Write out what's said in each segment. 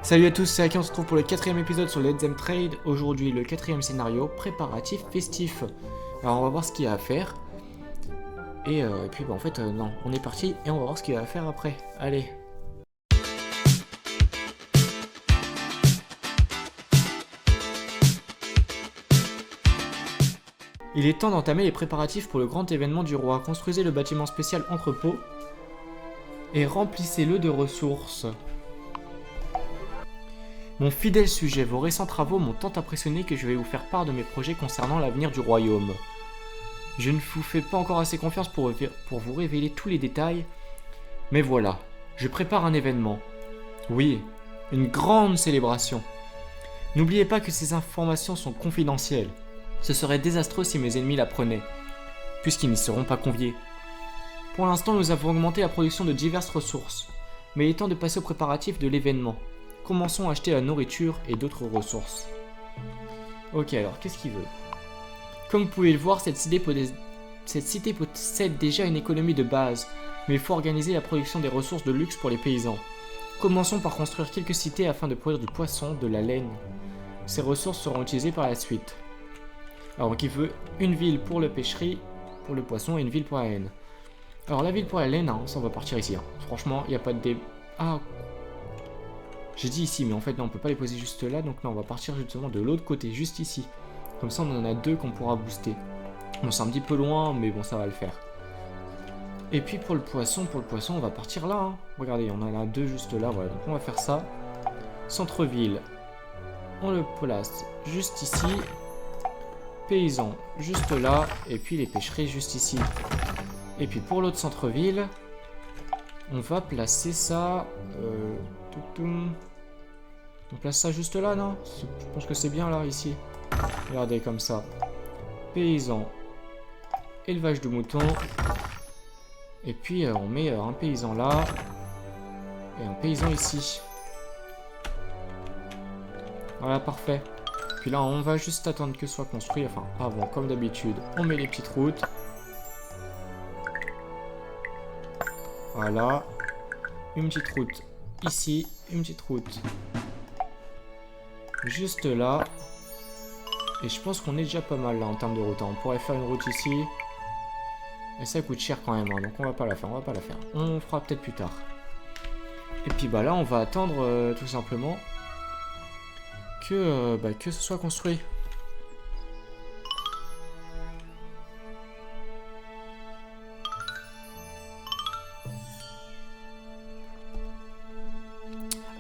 Salut à tous, c'est Aki, on se retrouve pour le 4ème épisode sur Let's Them Trade. Aujourd'hui, le 4ème scénario, préparatif festif. Alors on va voir ce qu'il y a à faire. Et puis bah, en fait, non, on est parti et on va voir ce qu'il y a à faire après. Allez. Il est temps d'entamer les préparatifs pour le grand événement du roi. Construisez le bâtiment spécial entrepôt et remplissez-le de ressources. Mon fidèle sujet, vos récents travaux m'ont tant impressionné que je vais vous faire part de mes projets concernant l'avenir du royaume. Je ne vous fais pas encore assez confiance pour vous révéler tous les détails, mais voilà, je prépare un événement. Oui, une grande célébration. N'oubliez pas que ces informations sont confidentielles. Ce serait désastreux si mes ennemis l'apprenaient, puisqu'ils n'y seront pas conviés. Pour l'instant, nous avons augmenté la production de diverses ressources, mais il est temps de passer aux préparatifs de l'événement. Commençons à acheter la nourriture et d'autres ressources. Ok, alors qu'est-ce qu'il veut? Comme vous pouvez le voir, cette cité possède déjà une économie de base, mais il faut organiser la production des ressources de luxe pour les paysans. Commençons par construire quelques cités afin de produire du poisson, de la laine. Ces ressources seront utilisées par la suite. Alors il veut une ville pour la pêcherie, pour le poisson et une ville pour la laine. Alors la ville pour la laine, hein, ça on va partir ici. Hein. Franchement, il n'y a pas de débat. Ah, j'ai dit ici, mais en fait non, on peut pas les poser juste là, donc non, on va partir justement de l'autre côté, juste ici. Comme ça on en a deux qu'on pourra booster. Bon, c'est un petit peu loin, mais bon, ça va le faire. Et puis pour le poisson, on va partir là. Hein. Regardez, on en a deux juste là, voilà, donc on va faire ça. Centre-ville, on le place juste ici. Paysans, juste là, et puis les pêcheries juste ici. Et puis pour l'autre centre-ville, on va placer ça... On place ça juste là, non? Je pense que c'est bien là, ici. Regardez, comme ça. Paysans. Élevage de moutons. Et puis, on met un paysan là. Et un paysan ici. Voilà, parfait. Puis là, on va juste attendre que ce soit construit. Enfin, avant, comme d'habitude, on met les petites routes. Voilà. Une petite route ici. Une petite route juste là. Et je pense qu'on est déjà pas mal là en termes de route. On pourrait faire une route ici. Et ça coûte cher quand même. Hein, donc on va pas la faire. On fera peut-être plus tard. Et puis bah là, on va attendre tout simplement que ce soit construit.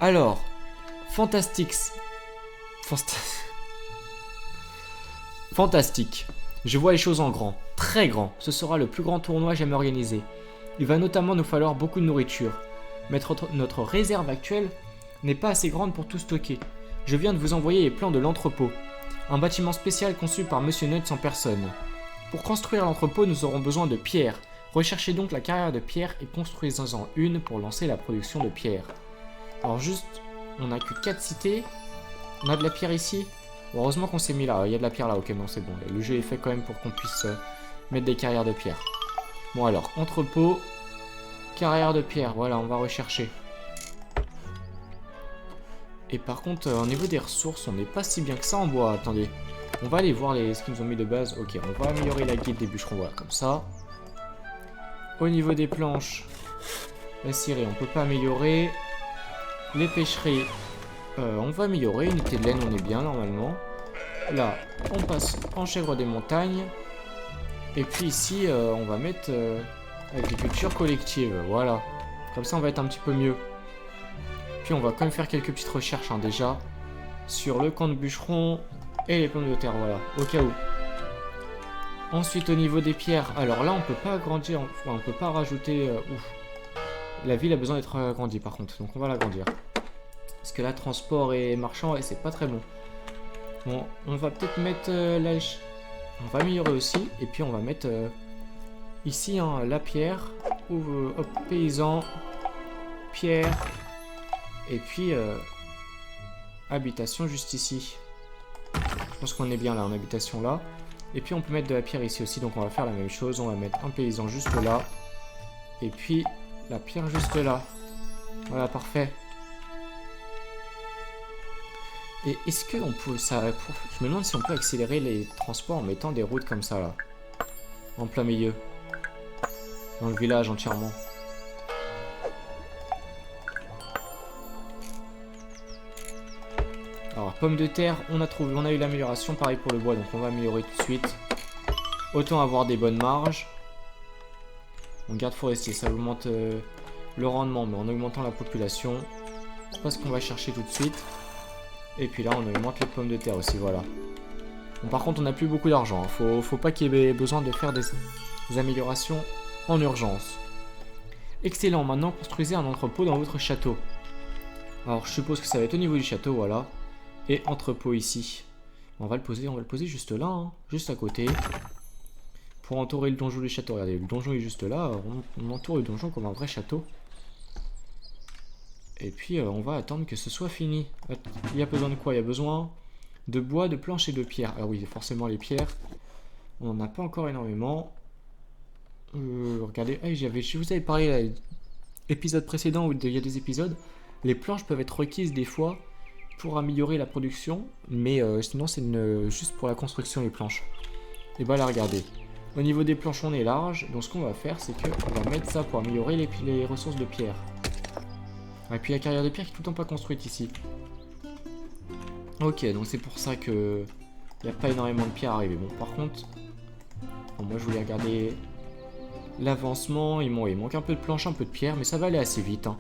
Alors, Fantastique. Je vois les choses en grand, très grand. Ce sera le plus grand tournoi jamais organisé. Il va notamment nous falloir beaucoup de nourriture. Mais notre réserve actuelle n'est pas assez grande pour tout stocker. Je viens de vous envoyer les plans de l'entrepôt. Un bâtiment spécial conçu par Monsieur Nuts en personne. Pour construire l'entrepôt, nous aurons besoin de pierres. Recherchez donc la carrière de pierre et construisez-en une pour lancer la production de pierre. Alors juste, on n'a que 4 cités. On a de la pierre ici. Bon, heureusement qu'on s'est mis là. Il y a de la pierre là. Ok, non, c'est bon. Le jeu est fait quand même pour qu'on puisse mettre des carrières de pierre. Bon alors, entrepôt. Carrière de pierre. Voilà, on va rechercher. Et par contre, au niveau des ressources, on n'est pas si bien que ça en bois. Attendez. On va aller voir ce qu'ils nous ont mis de base. Ok, on va améliorer la guilde des bûcherons. Voilà, comme ça. Au niveau des planches, la scierie, on peut pas améliorer. Les pêcheries, on va améliorer. Unité de laine, on est bien normalement. Là, on passe en chèvre des montagnes. Et puis ici, on va mettre agriculture collective. Voilà. Comme ça, on va être un petit peu mieux. Puis on va quand même faire quelques petites recherches hein, déjà. Sur le camp de bûcherons et les pommes de terre. Voilà, au cas où. Ensuite, au niveau des pierres. Alors là, on peut pas agrandir. Enfin, on peut pas rajouter... ouf. La ville a besoin d'être agrandie par contre. Donc on va l'agrandir. Parce que là, transport et marchand, ouais, c'est pas très bon. Bon, on va peut-être mettre on va améliorer aussi. Et puis on va mettre ici hein, la pierre. Hop, paysan. Pierre. Et puis habitation juste ici. Je pense qu'on est bien là en habitation là. Et puis on peut mettre de la pierre ici aussi. Donc on va faire la même chose. On va mettre un paysan juste là. Et puis la pierre juste là. Voilà, parfait. Et est-ce que on peut... Je me demande si on peut accélérer les transports en mettant des routes comme ça, là. En plein milieu. Dans le village entièrement. Alors, pommes de terre, on a eu l'amélioration. Pareil pour le bois, donc on va améliorer tout de suite. Autant avoir des bonnes marges. On garde forestier, ça augmente le rendement, mais en augmentant la population. C'est pas ce qu'on va chercher tout de suite. Et puis là, on augmente les pommes de terre aussi, voilà. Bon, par contre, on n'a plus beaucoup d'argent. Faut pas qu'il y ait besoin de faire des améliorations en urgence. Excellent, maintenant construisez un entrepôt dans votre château. Alors, je suppose que ça va être au niveau du château, voilà. Et entrepôt ici. On va le poser juste là, hein, juste à côté. Pour entourer le donjon du château. Regardez, le donjon est juste là. On entoure le donjon comme un vrai château. Et puis on va attendre que ce soit fini. Il y a besoin de quoi? Il y a besoin de bois, de planches et de pierres. Ah oui, forcément les pierres. On n'en a pas encore énormément. Regardez, je vous avais parlé l'épisode précédent où il y a des épisodes. Les planches peuvent être requises des fois pour améliorer la production. Mais sinon c'est juste pour la construction les planches. Et bah là regardez. Au niveau des planches on est large. Donc ce qu'on va faire c'est qu'on va mettre ça pour améliorer les ressources de pierre. Et puis la carrière de pierre qui est tout le temps pas construite ici. Ok, donc c'est pour ça que il n'y a pas énormément de pierres arrivées. Bon, par contre, moi je voulais regarder l'avancement. Il manque un peu de planches, un peu de pierre, mais ça va aller assez vite. Hein.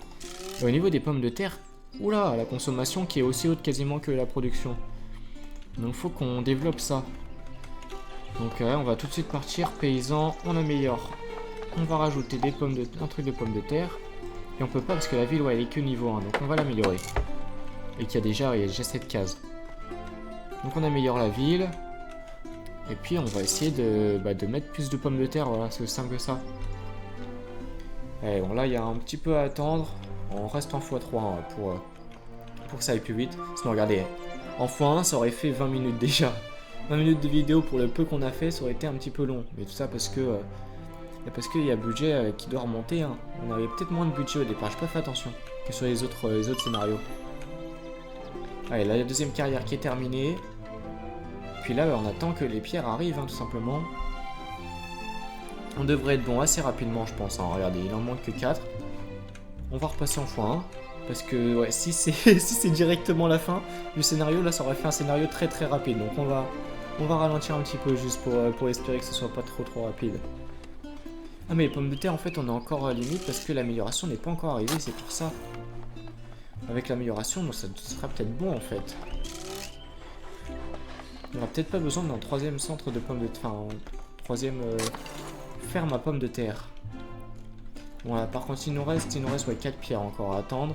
Et au niveau des pommes de terre, oula, la consommation qui est aussi haute quasiment que la production. Donc faut qu'on développe ça. Donc on va tout de suite partir paysan, on améliore. On va rajouter un truc de pommes de terre. Et on peut pas parce que la ville, ouais, elle est que niveau 1, donc on va l'améliorer. Et qu'il y a déjà 7 cases. Donc on améliore la ville. Et puis on va essayer de mettre plus de pommes de terre, voilà, c'est aussi simple que ça. Et bon là il y a un petit peu à attendre. On reste en x3 hein, pour que ça aille plus vite. Sinon regardez, en x1 ça aurait fait 20 minutes déjà. 20 minutes de vidéo pour le peu qu'on a fait, ça aurait été un petit peu long. Mais tout ça parce que... qu'il y a budget qui doit remonter. Hein. On avait peut-être moins de budget au départ, j'ai pas fait attention que sur les autres scénarios. Allez, là la deuxième carrière qui est terminée. Puis là on attend que les pierres arrivent hein, tout simplement. On devrait être bon assez rapidement je pense. Hein. Regardez, il en manque que 4. On va repasser en x1. Parce que ouais, si c'est directement la fin du scénario, là ça aurait fait un scénario très très rapide. Donc on va ralentir un petit peu juste pour espérer que ce soit pas trop rapide. Ah mais les pommes de terre en fait on est encore à limite parce que l'amélioration n'est pas encore arrivée, c'est pour ça. Avec l'amélioration, ça sera peut-être bon en fait. On n'aura peut-être pas besoin d'un troisième centre de pommes de terre, enfin troisième ferme à pommes de terre. Voilà, par contre il nous reste ouais, 4 pierres encore à attendre.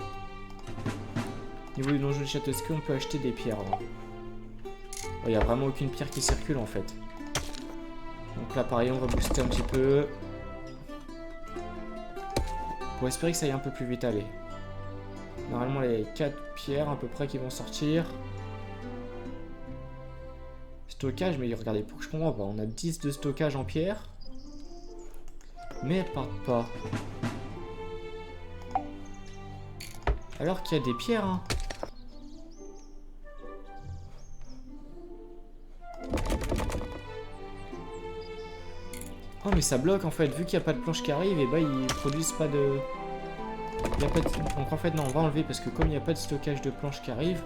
Au niveau du donjon du château, est-ce qu'on peut acheter des pierres là? Il n'y a vraiment aucune pierre qui circule en fait. Donc là pareil on va booster un petit peu. Pour espérer que ça aille un peu plus vite, allez. Normalement, les 4 pierres à peu près qui vont sortir. Stockage, mais regardez, pour que je comprends pas, on a 10 de stockage en pierre. Mais elles partent pas. Alors qu'il y a des pierres, hein. Oh mais ça bloque en fait, vu qu'il n'y a pas de planche qui arrive, et bah ils produisent pas de... Donc en fait non, on va enlever parce que comme il n'y a pas de stockage de planches qui arrive,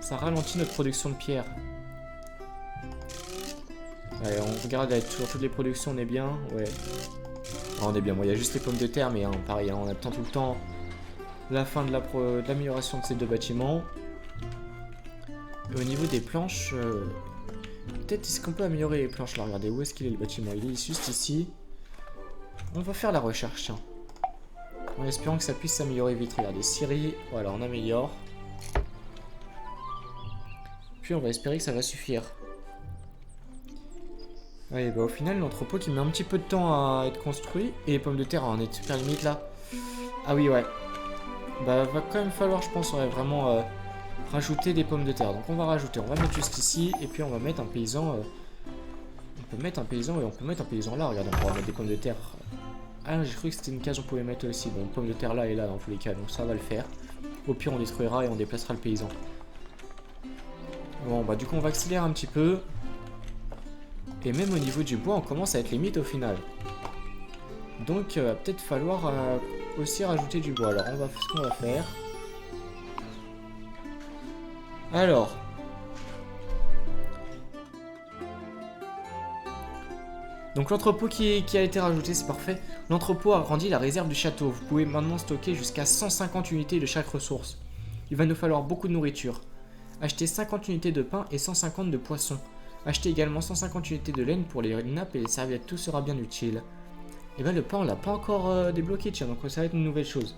ça ralentit notre production de pierre. Allez, on regarde sur toutes les productions, on est bien, ouais. Ah, on est bien, bon il y a juste les pommes de terre, mais hein, pareil, hein, on attend tout le temps la fin de l'amélioration de ces deux bâtiments. Et au niveau des planches... Peut-être est-ce qu'on peut améliorer les planches là, regardez, où est-ce qu'il est le bâtiment? Il est juste ici. On va faire la recherche, tiens. En espérant que ça puisse s'améliorer vite, regardez, Syrie, voilà, on améliore. Puis on va espérer que ça va suffire. Allez, bah au final, l'entrepôt qui met un petit peu de temps à être construit. Et les pommes de terre, on est super limite là. Ah oui, ouais. Bah va quand même falloir, je pense, ouais, vraiment... rajouter des pommes de terre. Donc on va rajouter, on va mettre jusqu'ici et puis on va mettre un paysan. On peut mettre un paysan et on peut mettre un paysan là. Regardez, on va mettre des pommes de terre. Ah, j'ai cru que c'était une case on pouvait mettre aussi. Bon, pommes de terre là et là dans tous les cas, donc ça va le faire. Au pire, on détruira et on déplacera le paysan. Bon, bah du coup, on va accélérer un petit peu. Et même au niveau du bois, on commence à être limite au final. Donc, va peut-être falloir aussi rajouter du bois. Alors, on va ce qu'on va faire. Alors. Donc, l'entrepôt qui a été rajouté, c'est parfait. L'entrepôt agrandit la réserve du château. Vous pouvez maintenant stocker jusqu'à 150 unités de chaque ressource. Il va nous falloir beaucoup de nourriture. Achetez 50 unités de pain et 150 de poisson. Achetez également 150 unités de laine pour les nappes et les serviettes. Tout sera bien utile. Et ben le pain on l'a pas encore débloqué, tiens, donc ça va être une nouvelle chose.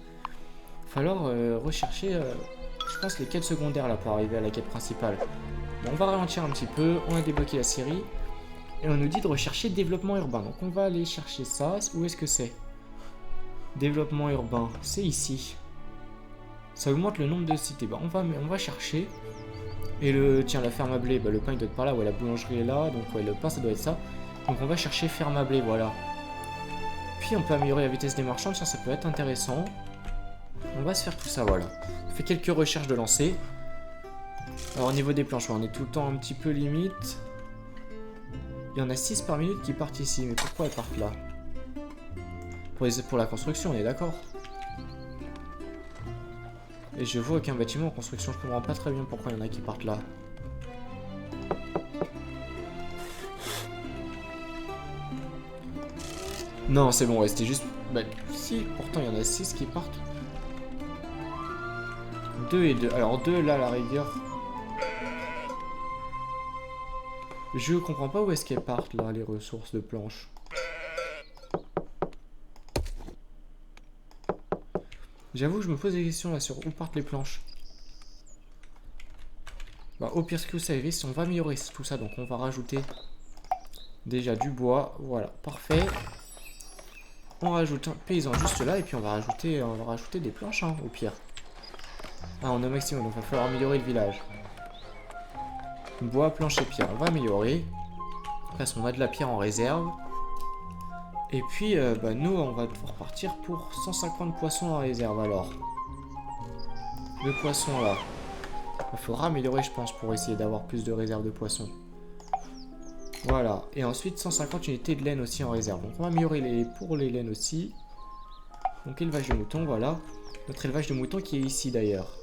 Il va falloir rechercher, je pense, les quêtes secondaires là pour arriver à la quête principale. Bon, on va ralentir un petit peu, on a débloqué la série. Et on nous dit de rechercher développement urbain. Donc on va aller chercher ça. Où est-ce que c'est? Développement urbain, c'est ici. Ça augmente le nombre de cités. Bah, on va chercher. Et tiens, la ferme à blé, bah, le pain il doit être par là. Ouais, la boulangerie est là. Donc ouais, le pain ça doit être ça. Donc on va chercher ferme à blé, voilà. Puis on peut améliorer la vitesse des marchands, ça peut être intéressant. On va se faire tout ça, voilà. On fait quelques recherches de lancer. Alors au niveau des planches, on est tout le temps un petit peu limite. Il y en a 6 par minute qui partent ici, mais pourquoi elles partent là? Pour la construction, on est d'accord. Et je vois qu'un bâtiment en construction, je comprends pas très bien pourquoi il y en a qui partent là. Non, c'est bon, ouais, c'était juste... Bah, si, pourtant il y en a 6 qui partent. 2 et 2. Alors 2 là, à la rigueur. Je comprends pas où est-ce qu'elles partent là, les ressources de planches. J'avoue, je me pose des questions là sur où partent les planches. Bah, au pire, ce que vous savez, si on va améliorer tout ça, donc on va rajouter déjà du bois. Voilà, parfait. On rajoute un paysan juste là et puis on va rajouter des planches hein, au pire. Ah, on est au maximum, donc il va falloir améliorer le village. Bois, planche et pierre, on va améliorer. Parce qu'on a de la pierre en réserve. Et puis, bah, nous, on va devoir partir pour 150 poissons en réserve alors. Le poisson là. Il faudra améliorer, je pense, pour essayer d'avoir plus de réserve de poissons. Voilà. Et ensuite, 150 unités de laine aussi en réserve. Donc, on va améliorer pour les laines aussi. Donc, élevage de moutons, voilà. Notre élevage de moutons qui est ici d'ailleurs.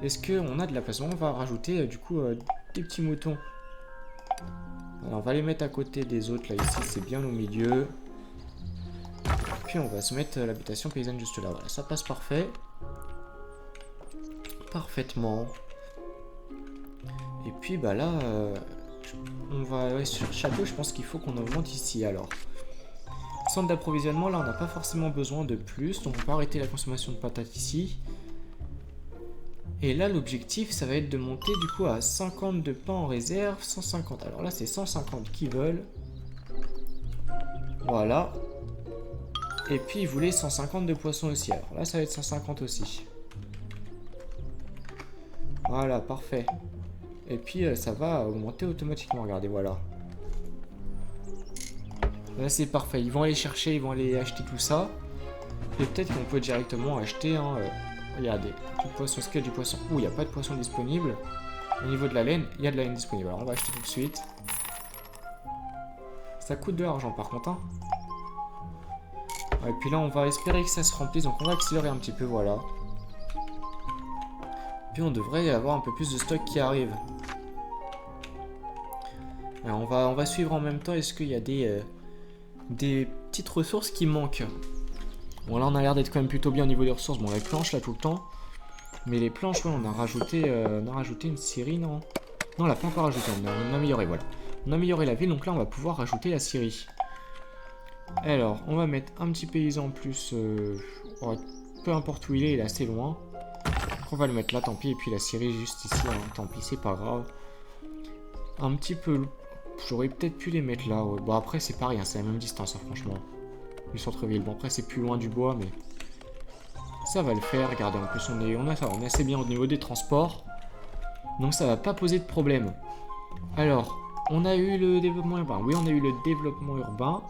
Est-ce qu'on a de la place? On va rajouter, du coup, des petits moutons. Alors, on va les mettre à côté des autres, là, ici, c'est bien au milieu. Puis, on va se mettre l'habitation paysanne juste là. Voilà, ça passe parfait. Parfaitement. Et puis, bah là... on va sur le château, je pense qu'il faut qu'on augmente ici alors. Centre d'approvisionnement, là on n'a pas forcément besoin de plus, donc on va arrêter la consommation de patates ici. Et là l'objectif ça va être de monter du coup à 50 de pain en réserve, 150. Alors là c'est 150 qui veulent. Voilà. Et puis ils voulaient 150 de poissons aussi, alors là ça va être 150 aussi. Voilà, parfait. Et puis ça va augmenter automatiquement, regardez, voilà. Là c'est parfait, ils vont aller chercher, ils vont aller acheter tout ça. Et peut-être qu'on peut directement acheter, hein, regardez, du poisson scale, du poisson... Ouh, il n'y a pas de poisson disponible. Au niveau de la laine, il y a de la laine disponible, alors on va acheter tout de suite. Ça coûte de l'argent par contre, hein. Et puis là on va espérer que ça se remplisse, donc on va accélérer un petit peu, voilà. Puis on devrait avoir un peu plus de stock qui arrive. Alors on va suivre en même temps, est-ce qu'il y a des petites ressources qui manquent? Bon là on a l'air d'être quand même plutôt bien au niveau des ressources. Bon les planches là tout le temps. Mais les planches, ouais, on a rajouté une scierie, non? Non on l'a pas encore rajouté, on a amélioré, voilà. On a amélioré la ville, donc là on va pouvoir rajouter la scierie. Alors on va mettre un petit paysan en plus, peu importe où il est assez loin. On va le mettre là, tant pis, et puis la scierie juste ici, hein, tant pis, c'est pas grave. Un petit peu... J'aurais peut-être pu les mettre là, ouais. Bon après c'est pareil, hein, c'est la même distance, hein, franchement. Du centre-ville, bon après c'est plus loin du bois, mais... Ça va le faire, regardez, en plus on est assez bien au niveau des transports. Donc ça va pas poser de problème. Alors, on a eu le développement urbain, oui on a eu le développement urbain.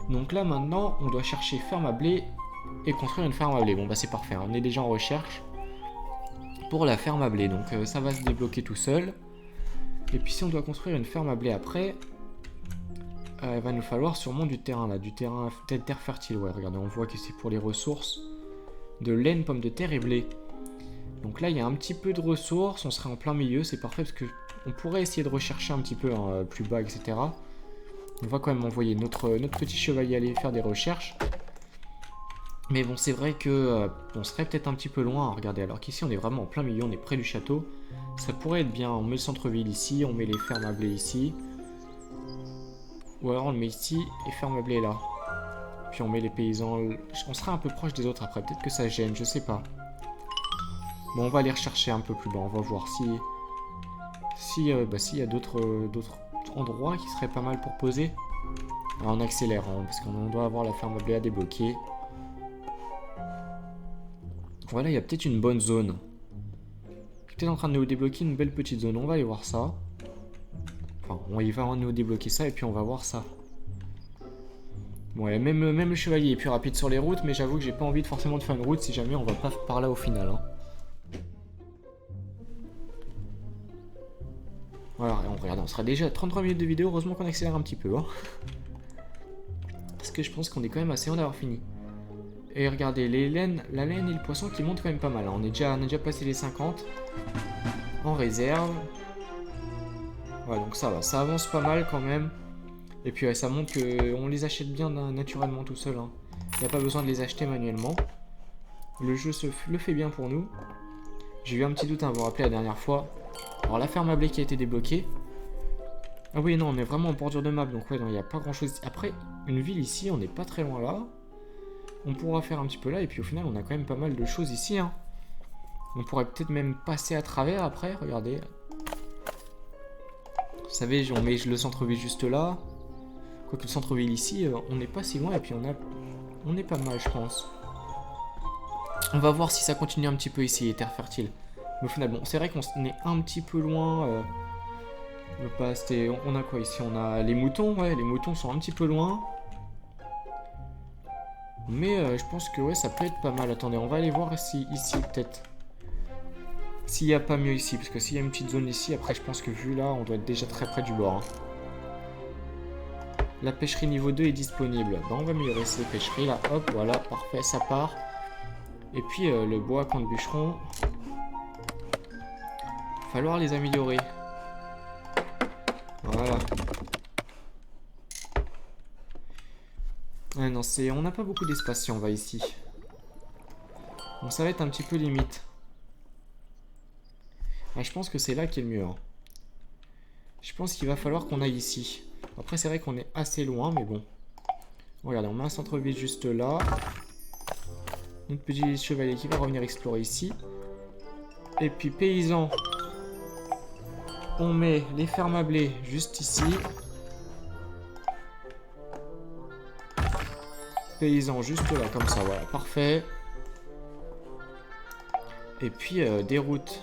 Donc là maintenant, on doit chercher ferme à blé et construire une ferme à blé. Bon bah c'est parfait, hein. On est déjà en recherche. pour la ferme à blé. Donc ça va se débloquer tout seul. Et puis si on doit construire une ferme à blé après, il va nous falloir sûrement du terrain là, du terrain, peut-être terre fertile. Ouais, regardez, on voit que c'est pour les ressources de laine, pommes de terre et blé. Donc là, il y a un petit peu de ressources, on serait en plein milieu, c'est parfait parce que on pourrait essayer de rechercher un petit peu hein, plus bas, etc. On va quand même envoyer notre petit chevalier aller faire des recherches. Mais bon, c'est vrai que on serait peut-être un petit peu loin. Regardez, alors qu'ici, on est vraiment en plein milieu, on est près du château. Ça pourrait être bien. On met le centre-ville ici, on met les fermes à blé ici. Ou alors on le met ici et ferme à blé là. Puis on met les paysans. On serait un peu proche des autres après. Peut-être que ça gêne, je sais pas. Bon, on va aller rechercher un peu plus bas. On va voir s'il y a d'autres endroits qui seraient pas mal pour poser. Alors on accélère, hein, parce qu'on doit avoir la ferme à blé à débloquer. Voilà, il y a peut-être une bonne zone. Peut-être en train de nous débloquer une belle petite zone. On va aller voir ça. Enfin, il va nous débloquer ça et puis on va voir ça. Bon, ouais, même le chevalier est plus rapide sur les routes, mais j'avoue que j'ai pas envie forcément de faire une route si jamais on va pas par là au final. Hein. Voilà, regarde, on sera déjà à 33 minutes de vidéo. Heureusement qu'on accélère un petit peu. Hein. Parce que je pense qu'on est quand même assez loin d'avoir fini. Et regardez, la laine et le poisson qui montent quand même pas mal. Hein. On a déjà passé les 50 en réserve. Ouais, donc ça va, ça avance pas mal quand même. Et puis ouais, ça montre qu'on les achète bien naturellement tout seul. Hein. Il n'y a pas besoin de les acheter manuellement. Le jeu le fait bien pour nous. J'ai eu un petit doute à vous rappeler la dernière fois. Alors la ferme à blé qui a été débloquée. Ah oui, non, on est vraiment en bordure de map, donc ouais, il n'y a pas grand chose. Après, une ville ici, on n'est pas très loin là. On pourra faire un petit peu là, et puis au final, on a quand même pas mal de choses ici. Hein. On pourrait peut-être même passer à travers après, regardez. Vous savez, on met le centre-ville juste là. Quoique le centre-ville ici, on n'est pas si loin, et puis on est pas mal, je pense. On va voir si ça continue un petit peu ici, les terres fertiles. Mais au final, bon, c'est vrai qu'on est un petit peu loin. On a quoi ici? On a les moutons, ouais, les moutons sont un petit peu loin. Mais je pense que ouais, ça peut être pas mal. Attendez, on va aller voir si ici peut-être. S'il n'y a pas mieux ici, parce que s'il y a une petite zone ici, après je pense que vu là, on doit être déjà très près du bord. Hein. La pêcherie niveau 2 est disponible. Bah, on va améliorer ces pêcheries là. Hop, voilà, parfait, ça part. Et puis le bois contre bûcheron. Il va falloir les améliorer. Voilà. Ah non, on n'a pas beaucoup d'espace si on va ici. Donc ça va être un petit peu limite. Ah, je pense que c'est là qui est le mieux. Hein. Je pense qu'il va falloir qu'on aille ici. Après c'est vrai qu'on est assez loin, mais bon. Regardez, on met un centre-ville juste là. Notre petit chevalier qui va revenir explorer ici. Et puis paysan. On met les fermes à blé juste ici. Paysan juste là, comme ça, voilà, parfait. Et puis des routes.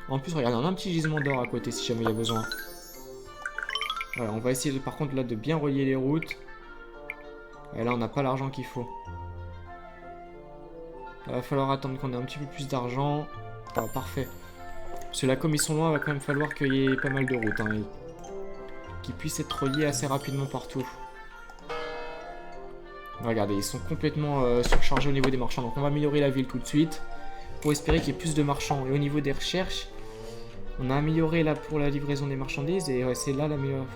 En plus, regardez, on a un petit gisement d'or à côté si jamais il y a besoin. Voilà, on va essayer par contre là de bien relier les routes. Et là, on n'a pas l'argent qu'il faut. Il va falloir attendre qu'on ait un petit peu plus d'argent. Ah, parfait. Parce que là, comme ils sont loin, il va quand même falloir qu'il y ait pas mal de routes. Hein, qui puissent être reliés assez rapidement partout. Regardez, ils sont complètement surchargés au niveau des marchands. Donc on va améliorer la ville tout de suite. Pour espérer qu'il y ait plus de marchands. Et au niveau des recherches, on a amélioré là pour la livraison des marchandises. Et ouais, c'est là l'amélioration.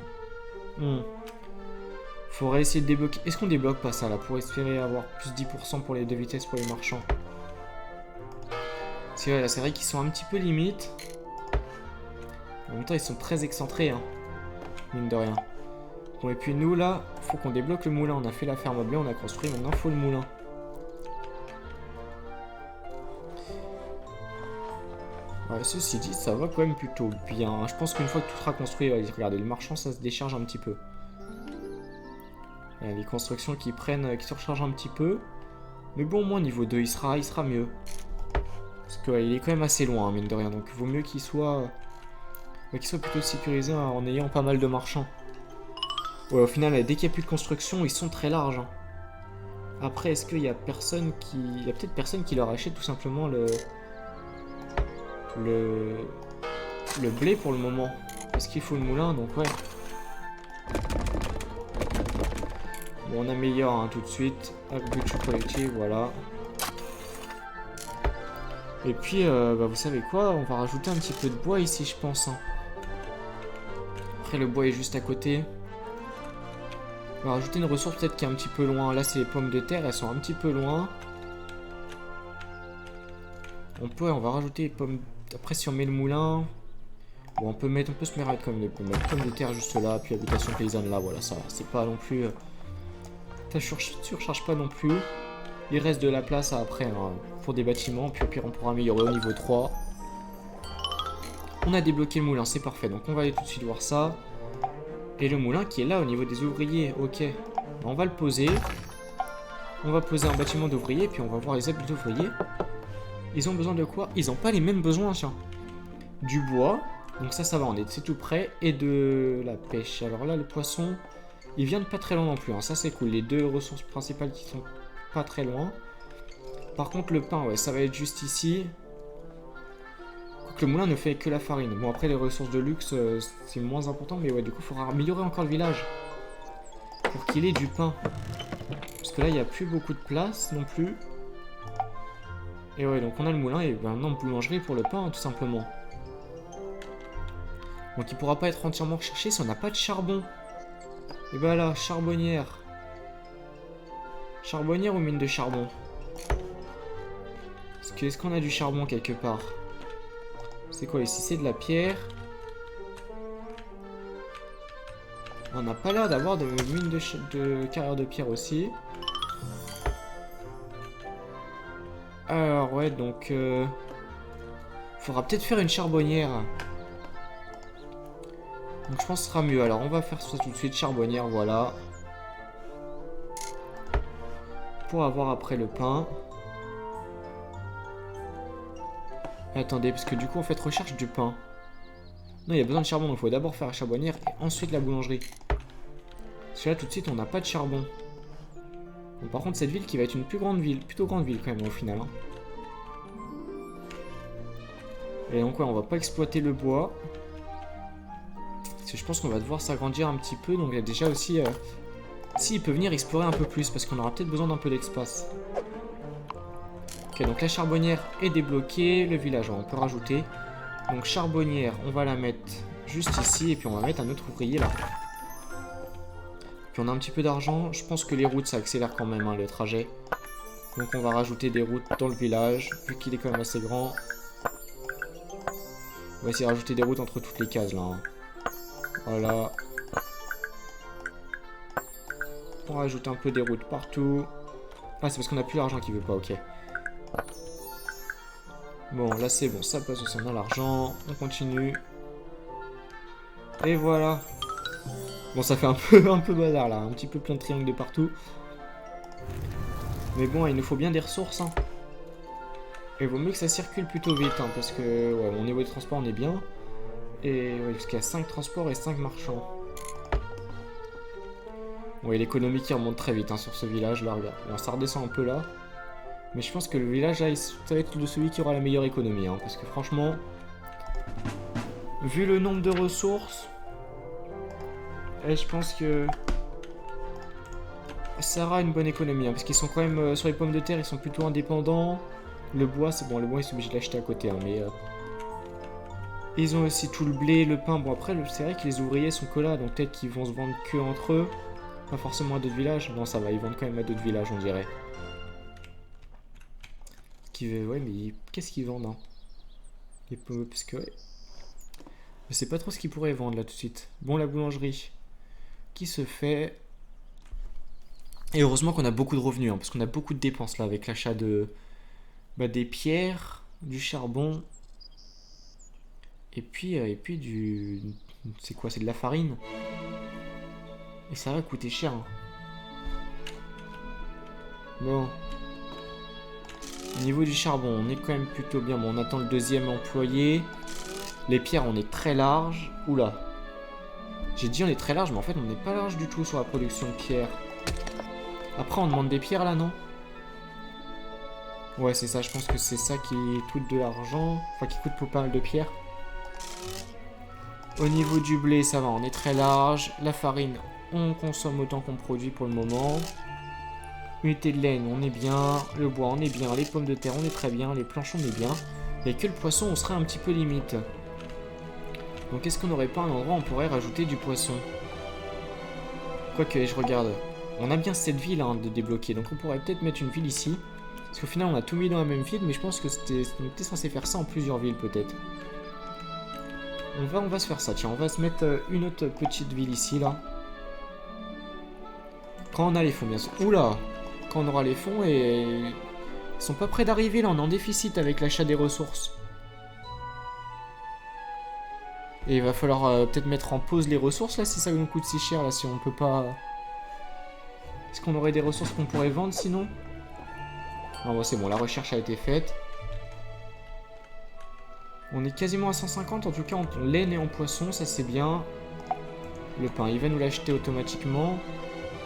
Faudrait essayer de débloquer. Est-ce qu'on débloque pas ça là pour espérer avoir plus 10% pour les 2 vitesses pour les marchands? C'est vrai qu'ils sont un petit peu limites. En même temps, ils sont très excentrés, hein. Mine de rien. Bon, et puis nous là, faut qu'on débloque le moulin. On a fait la ferme à blé, on a construit, maintenant il faut le moulin. Ouais, ceci dit, ça va quand même plutôt bien. Je pense qu'une fois que tout sera construit, regardez, le marchand ça se décharge un petit peu. Les constructions qui surchargent un petit peu. Mais bon, au moins niveau 2, il sera mieux. Parce qu'il est quand même assez loin, mine de rien. Donc il vaut mieux qu'il soit plutôt sécurisé en ayant pas mal de marchands. Ouais, au final, dès qu'il n'y a plus de construction, ils sont très larges. Hein. Après, est-ce qu'il y a personne qui... Il y a peut-être personne qui leur achète tout simplement le blé pour le moment. Parce qu'il faut le moulin, donc ouais. Bon, on améliore hein, tout de suite. Agriculture collective, voilà. Et puis, bah, vous savez quoi? On va rajouter un petit peu de bois ici, je pense. Hein. Après, le bois est juste à côté. On va rajouter une ressource peut-être qui est un petit peu loin. Là, c'est les pommes de terre, elles sont un petit peu loin. On va rajouter les pommes. Après, si on met le moulin, bon, on peut se mettre comme des pommes de terre juste là, puis habitation paysanne là, voilà, ça va. C'est pas non plus. Ça surcharge pas non plus. Il reste de la place après hein, pour des bâtiments, puis au pire, on pourra améliorer au niveau 3. On a débloqué le moulin, c'est parfait. Donc, on va aller tout de suite voir ça. Et le moulin qui est là au niveau des ouvriers, ok. On va le poser. On va poser un bâtiment d'ouvriers, puis on va voir les aides d'ouvriers. Ils ont besoin de quoi? Ils n'ont pas les mêmes besoins, tiens. Du bois, donc ça va, c'est tout prêt. Et de la pêche. Alors là, le poisson, il vient de pas très loin non plus. Hein. Ça, c'est cool. Les deux ressources principales qui sont pas très loin. Par contre, le pain, ouais, ça va être juste ici. Le moulin ne fait que la farine. Bon, après, les ressources de luxe, c'est moins important. Mais ouais, du coup, il faudra améliorer encore le village. Pour qu'il ait du pain. Parce que là, il n'y a plus beaucoup de place non plus. Et ouais, donc on a le moulin et maintenant boulangerie pour le pain, tout simplement. Donc il pourra pas être entièrement recherché si on n'a pas de charbon. Et bah là, charbonnière. Charbonnière ou mine de charbon? Est-ce qu'on a du charbon quelque part? C'est quoi ici? C'est de la pierre. On n'a pas l'air d'avoir de mine de carrière de pierre aussi. Alors ouais, donc... faudra peut-être faire une charbonnière. Donc je pense que ce sera mieux. Alors on va faire ça tout de suite, charbonnière, voilà. Pour avoir après le pain. Attendez, parce que du coup, en fait, recherche du pain. Non, il y a besoin de charbon, donc il faut d'abord faire la charbonnière et ensuite la boulangerie. Parce que là, tout de suite, on n'a pas de charbon. Bon, par contre, cette ville qui va être une plus grande ville, plutôt grande ville quand même au final. Hein. Et donc, ouais, on va pas exploiter le bois. Parce que je pense qu'on va devoir s'agrandir un petit peu. Donc, il y a déjà aussi. Si, il peut venir explorer un peu plus parce qu'on aura peut-être besoin d'un peu d'espace. Ok, donc la charbonnière est débloquée. Le village, on peut rajouter. Donc, charbonnière, on va la mettre juste ici. Et puis, on va mettre un autre ouvrier là. Puis, on a un petit peu d'argent. Je pense que les routes, ça accélère quand même hein, le trajet. Donc, on va rajouter des routes dans le village. Vu qu'il est quand même assez grand. On va essayer de rajouter des routes entre toutes les cases là. Hein. Voilà. On rajoute un peu des routes partout. Ah, c'est parce qu'on a plus l'argent qui veut pas, ok. Bon, là c'est bon, ça passe aussi, on a l'argent. On continue. Et voilà. Bon, ça fait un peu bazar là, un petit peu plein de triangles de partout. Mais bon, il nous faut bien des ressources. Hein. Et il vaut mieux que ça circule plutôt vite, hein, parce que ouais, au niveau des transports, on est bien. Et ouais, parce qu'il y a 5 transports et 5 marchands. Ouais, l'économie qui remonte très vite hein, sur ce village là, regarde. Bon, ça redescend un peu là. Mais je pense que le village là, ça va être de celui qui aura la meilleure économie. Hein, parce que franchement, vu le nombre de ressources, je pense que ça aura une bonne économie. Hein, parce qu'ils sont quand même sur les pommes de terre, ils sont plutôt indépendants. Le bois, c'est bon, le bois ils sont obligés de l'acheter à côté. Hein, mais ils ont aussi tout le blé, le pain. Bon après, c'est vrai que les ouvriers sont que là, donc peut-être qu'ils vont se vendre que entre eux. Pas forcément à d'autres villages. Non, ça va, ils vendent quand même à d'autres villages, on dirait. Ouais, mais qu'est-ce qu'ils vendent hein? Parce que ouais. Je sais pas trop ce qu'ils pourraient vendre là tout de suite. Bon, la boulangerie qui se fait. Et heureusement qu'on a beaucoup de revenus, hein, parce qu'on a beaucoup de dépenses là avec l'achat de des pierres, du charbon. Et puis du. C'est quoi? C'est de la farine. Et ça va coûter cher. Hein. Bon. Au niveau du charbon, on est quand même plutôt bien. Bon, on attend le deuxième employé. Les pierres, on est très large. Oula. J'ai dit on est très large, mais en fait, on n'est pas large du tout sur la production de pierres. Après, on demande des pierres là, non? Ouais, c'est ça, je pense que c'est ça qui coûte de l'argent. Enfin, qui coûte pour pas mal de pierres. Au niveau du blé, ça va, on est très large. La farine, on consomme autant qu'on produit pour le moment. Unité de laine, on est bien. Le bois, on est bien. Les pommes de terre, on est très bien. Les planches, on est bien. Il n'y a que le poisson, on serait un petit peu limite. Donc, est-ce qu'on n'aurait pas un endroit où on pourrait rajouter du poisson? Quoique, je regarde. On a bien cette ville hein, de débloquer. Donc, on pourrait peut-être mettre une ville ici. Parce qu'au final, on a tout mis dans la même ville. Mais je pense que on était censé faire ça en plusieurs villes, peut-être. On va se faire ça. Tiens, on va se mettre une autre petite ville ici, là. Quand on a les fonds, bien sûr. Oula! Quand on aura les fonds et... Ils sont pas prêts d'arriver, là. On est en déficit avec l'achat des ressources. Et il va falloir peut-être mettre en pause les ressources, là, si ça nous coûte si cher, là, si on peut pas... Est-ce qu'on aurait des ressources qu'on pourrait vendre, sinon? Non, bon, c'est bon, la recherche a été faite. On est quasiment à 150, en tout cas, en laine et en poisson, ça c'est bien. Le pain, il va nous l'acheter automatiquement.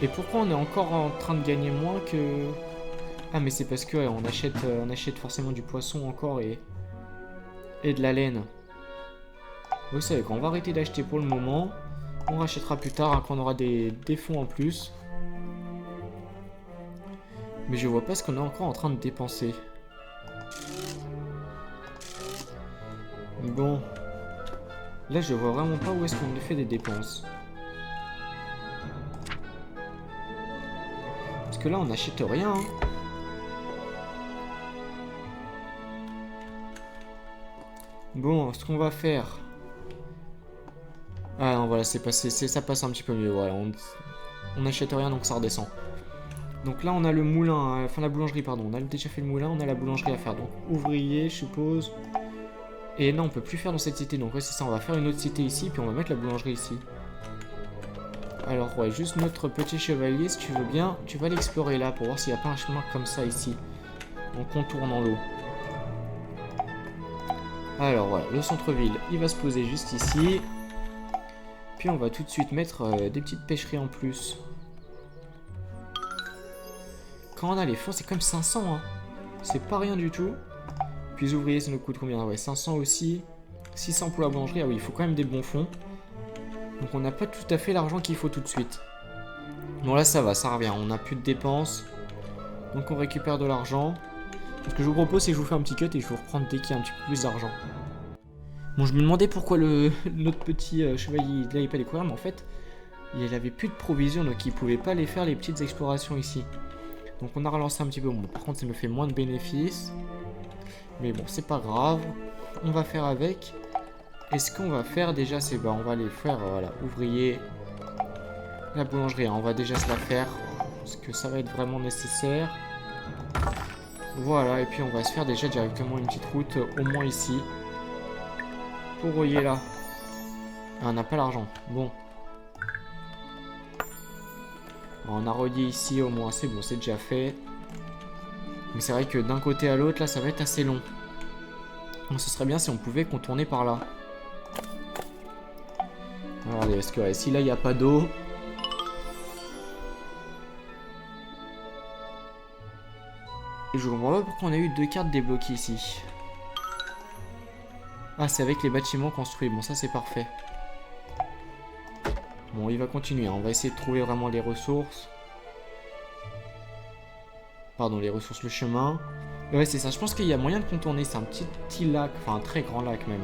Et pourquoi on est encore en train de gagner moins que... Ah, mais c'est parce que ouais, on achète forcément du poisson encore et de la laine. Vous savez qu'on va arrêter d'acheter pour le moment. On rachètera plus tard hein, quand on aura des fonds en plus. Mais je vois pas ce qu'on est encore en train de dépenser. Bon. Là, je vois vraiment pas où est-ce qu'on fait des dépenses. Parce que là, on n'achète rien. Hein. Bon, ce qu'on va faire... Ah non, voilà, c'est passé, ça passe un petit peu mieux. Voilà, on n'achète rien, donc ça redescend. Donc là, on a le moulin, enfin la boulangerie, pardon. On a déjà fait le moulin, on a la boulangerie à faire. Donc ouvrier, je suppose. Et non, on peut plus faire dans cette cité. Donc ouais, c'est ça, on va faire une autre cité ici, puis on va mettre la boulangerie ici. Alors ouais, juste notre petit chevalier, si tu veux bien, tu vas l'explorer là pour voir s'il n'y a pas un chemin comme ça ici. En contournant l'eau. Alors voilà, le centre-ville, il va se poser juste ici. Puis on va tout de suite mettre des petites pêcheries en plus. Quand on a les fonds, c'est comme 500, hein. C'est pas rien du tout. Puis les ouvriers, ça nous coûte combien? Ouais, 500 aussi. 600 pour la boulangerie. Ah oui, il faut quand même des bons fonds. Donc on n'a pas tout à fait l'argent qu'il faut tout de suite. Bon là, ça va, ça revient. On n'a plus de dépenses. Donc on récupère de l'argent. Ce que je vous propose, c'est que je vous fais un petit cut et je vous reprends dès qu'il y a un petit peu plus d'argent. Bon, je me demandais pourquoi notre petit chevalier il n'allait pas découvrir, mais en fait, il avait plus de provisions, donc il pouvait pas aller faire les petites explorations ici. Donc on a relancé un petit peu. Bon, par contre, ça me fait moins de bénéfices. Mais bon, c'est pas grave. On va faire avec. Et ce qu'on va faire déjà, c'est on va aller faire, voilà, ouvrier. La boulangerie, hein, on va déjà se la faire. Parce que ça va être vraiment nécessaire. Voilà, et puis on va se faire déjà directement une petite route, au moins ici. Pour rouiller là. Ah, on n'a pas l'argent. Bon. On a relié ici au moins, c'est bon, c'est déjà fait. Mais c'est vrai que d'un côté à l'autre, là, ça va être assez long. Donc ce serait bien si on pouvait contourner par là. Alors, regardez, parce que ouais, si là, il n'y a pas d'eau... Et je comprends pas pourquoi on a eu 2 cartes débloquées ici. Ah, c'est avec les bâtiments construits. Bon, ça, c'est parfait. Bon, il va continuer. Hein. On va essayer de trouver vraiment les ressources. Pardon, les ressources, le chemin. Ouais, c'est ça. Je pense qu'il y a moyen de contourner. C'est un petit lac. Enfin, un très grand lac, même.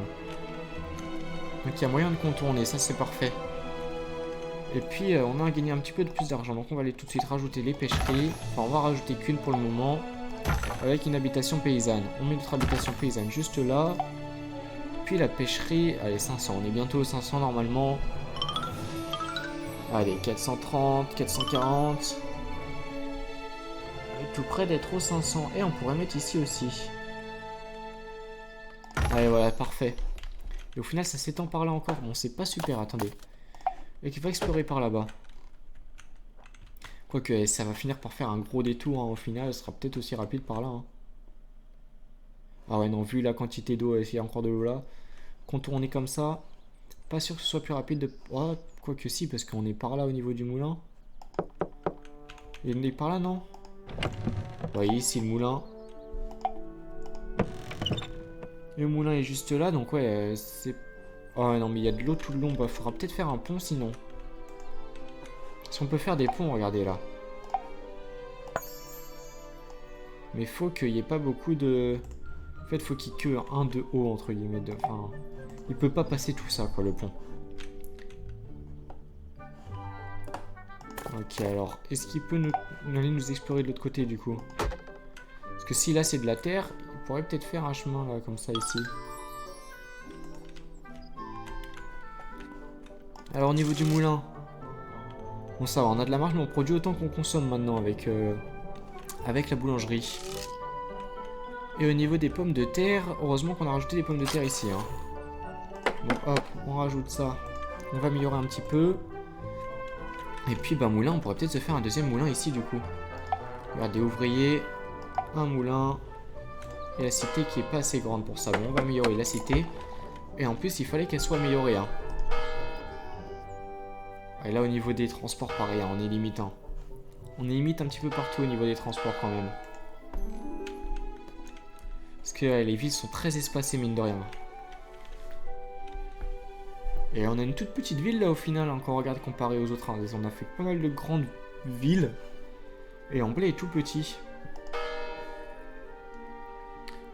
Donc, il y a moyen de contourner. Ça, c'est parfait. Et puis, on a gagné un petit peu de plus d'argent. Donc, on va aller tout de suite rajouter les pêcheries. Enfin, on va rajouter qu'une pour le moment. Avec une habitation paysanne. On met notre habitation paysanne juste là. Puis la pêcherie, allez 500, on est bientôt aux 500 normalement. Allez 430, 440. On est tout près d'être aux 500 et on pourrait mettre ici aussi. Allez voilà, parfait. Et au final ça s'étend par là encore, bon c'est pas super, attendez. Et qu'il va explorer par là-bas. Quoique ça va finir par faire un gros détour, hein. Au final ce sera peut-être aussi rapide par là. Hein. Ah ouais non, vu la quantité d'eau, s'il y a encore de l'eau là, contourner comme ça, pas sûr que ce soit plus rapide de... Oh, quoique si, parce qu'on est par là au niveau du moulin. Et on est par là, non? Vous voyez ici le moulin. Le moulin est juste là, donc ouais, c'est... Oh non, mais il y a de l'eau tout le long. Bah, faudra peut-être faire un pont sinon. Si on peut faire des ponts, regardez là. Mais faut qu'il n'y ait pas beaucoup de... En fait, faut qu'il y ait que un de haut, entre guillemets. Enfin, il peut pas passer tout ça, quoi, le pont. Ok, alors, est-ce qu'il peut aller nous explorer de l'autre côté, du coup? Parce que si là, c'est de la terre, il pourrait peut-être faire un chemin, là, comme ça, ici. Alors, au niveau du moulin... Bon, ça va, on a de la marge, mais on produit autant qu'on consomme maintenant avec la boulangerie. Et au niveau des pommes de terre, heureusement qu'on a rajouté des pommes de terre ici. Hein. Bon, hop, on rajoute ça. On va améliorer un petit peu. Et puis, bah, moulin, on pourrait peut-être se faire un deuxième moulin ici, du coup. Regardez, ouvrier, un moulin. Et la cité qui est pas assez grande pour ça. Bon, on va améliorer la cité. Et en plus, il fallait qu'elle soit améliorée. Hein. Et là, au niveau des transports, pareil, hein, on est limite. Hein. On est limite un petit peu partout au niveau des transports, quand même. Parce que les villes sont très espacées, mine de rien. Et on a une toute petite ville là au final, hein, quand on regarde comparé aux autres. Hein. On a fait pas mal de grandes villes. Et Amblay est tout petit.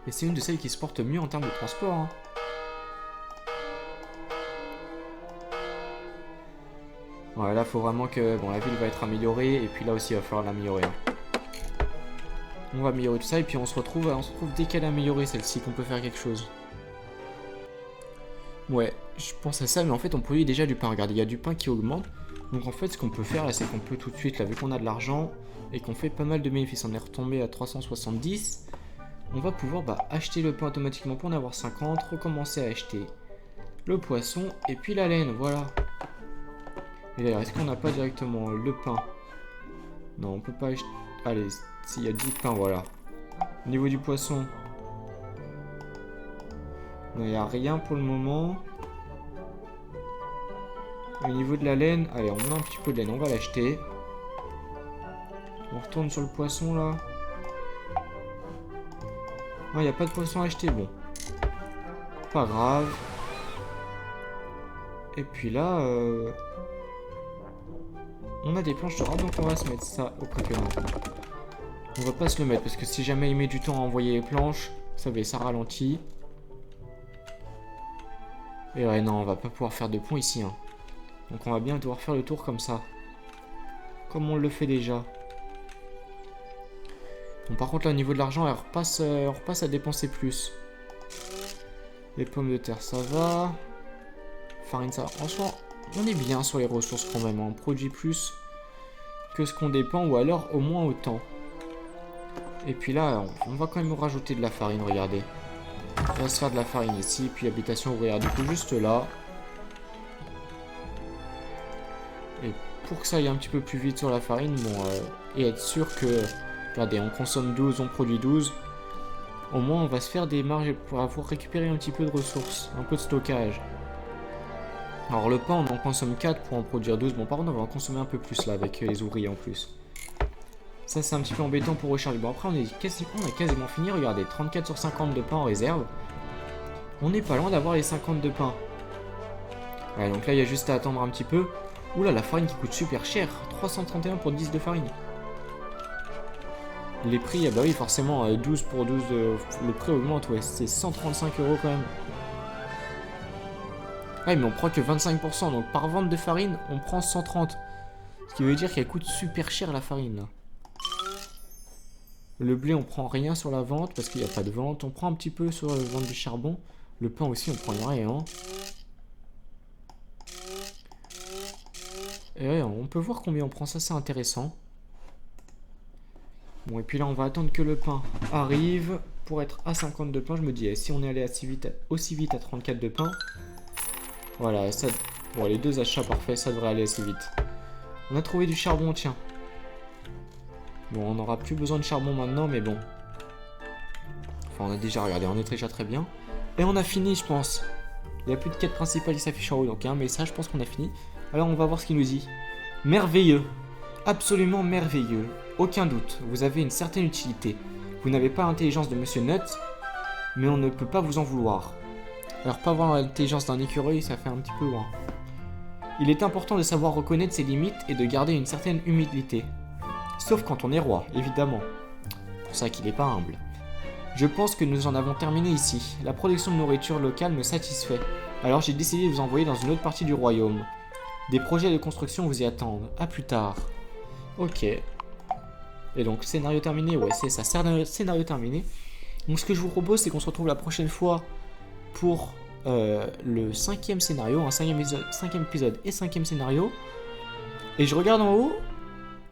Et c'est une de celles qui se porte mieux en termes de transport. Hein. Ouais, là faut vraiment que... Bon, la ville va être améliorée. Et puis là aussi il va falloir l'améliorer. Hein. On va améliorer tout ça. Et puis on se retrouve dès qu'elle est améliorée celle-ci qu'on peut faire quelque chose. Ouais, je pense à ça, mais en fait on produit déjà du pain. Regardez, il y a du pain qui augmente. Donc en fait ce qu'on peut faire là, c'est qu'on peut tout de suite, là vu qu'on a de l'argent et qu'on fait pas mal de bénéfices, on est retombé à 370. On va pouvoir acheter le pain automatiquement pour en avoir 50, recommencer à acheter le poisson et puis la laine, voilà. Et d'ailleurs, est-ce qu'on n'a pas directement le pain? Non, on peut pas acheter... Allez, s'il y a du pain, voilà. Au niveau du poisson... Non, il n'y a rien pour le moment. Au niveau de la laine, allez, on a un petit peu de laine, on va l'acheter. On retourne sur le poisson là. Non, il n'y a pas de poisson à acheter, bon. Pas grave. Et puis là, on a des planches de rade, donc on va se mettre ça au côté. On va pas se le mettre, parce que si jamais il met du temps à envoyer les planches, vous savez, ça ralentit. Et ouais, non, on va pas pouvoir faire de pont ici. Hein. Donc on va bien devoir faire le tour comme ça. Comme on le fait déjà. Bon, par contre, là, au niveau de l'argent, on repasse à dépenser plus. Les pommes de terre, ça va. Farine, ça va. Franchement, on est bien sur les ressources quand même. Hein. On produit plus que ce qu'on dépense, ou alors au moins autant. Et puis là, on va quand même rajouter de la farine, regardez. On va se faire de la farine ici, puis habitation ouvrière du coup juste là. Et pour que ça aille un petit peu plus vite sur la farine, bon, et être sûr que, regardez, on consomme 12, on produit 12. Au moins on va se faire des marges pour pouvoir récupérer un petit peu de ressources, un peu de stockage. Alors le pain on en consomme 4 pour en produire 12, bon par contre on va en consommer un peu plus là avec les ouvriers en plus. Ça c'est un petit peu embêtant pour recharger. Bon après on est quasiment fini, regardez, 34 sur 50 de pain en réserve. On n'est pas loin d'avoir les 50 de pain. Ouais, donc là il y a juste à attendre un petit peu. Oula, la farine qui coûte super cher, 331 pour 10 de farine. Les prix, bah oui forcément, 12 pour 12, le prix augmente, ouais, c'est 135 € quand même. Ouais mais on prend que 25%, donc par vente de farine, on prend 130. Ce qui veut dire qu'elle coûte super cher la farine là. Le blé on prend rien sur la vente parce qu'il n'y a pas de vente. On prend un petit peu sur la vente du charbon. Le pain aussi on prend rien. Et ouais, on peut voir combien on prend, ça c'est intéressant. Bon et puis là on va attendre que le pain arrive. Pour être à 50 de pain, je me dis si on est allé aussi vite à 34 de pain. Voilà, ça... Bon les deux achats parfaits, ça devrait aller assez vite. On a trouvé du charbon, tiens. Bon, on n'aura plus besoin de charbon maintenant, mais bon. Enfin, on a déjà regardé, on est déjà très bien. Et on a fini, je pense. Il n'y a plus de quête principale qui s'affiche en haut, donc il y a un message, je pense qu'on a fini. Alors, on va voir ce qu'il nous dit. Merveilleux. Absolument merveilleux. Aucun doute, vous avez une certaine utilité. Vous n'avez pas l'intelligence de Monsieur Nutt, mais on ne peut pas vous en vouloir. Alors pas avoir l'intelligence d'un écureuil, ça fait un petit peu loin. Il est important de savoir reconnaître ses limites et de garder une certaine humilité. Sauf quand on est roi, évidemment. C'est pour ça qu'il n'est pas humble. Je pense que nous en avons terminé ici. La production de nourriture locale me satisfait. Alors j'ai décidé de vous envoyer dans une autre partie du royaume. Des projets de construction vous y attendent. À plus tard. Ok. Et donc scénario terminé, ouais c'est ça, scénario terminé. Donc ce que je vous propose c'est qu'on se retrouve la prochaine fois pour le 5e scénario, un 5e épisode et 5e scénario. Et je regarde en haut,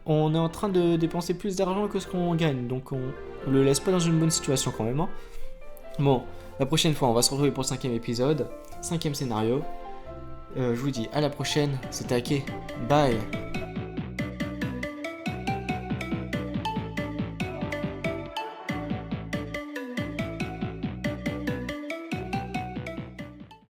on est en train de dépenser plus d'argent que ce qu'on gagne, donc on le laisse pas dans une bonne situation quand même. Hein. Bon, la prochaine fois on va se retrouver pour le 5e épisode, 5e scénario. Je vous dis à la prochaine, c'était Ake, bye.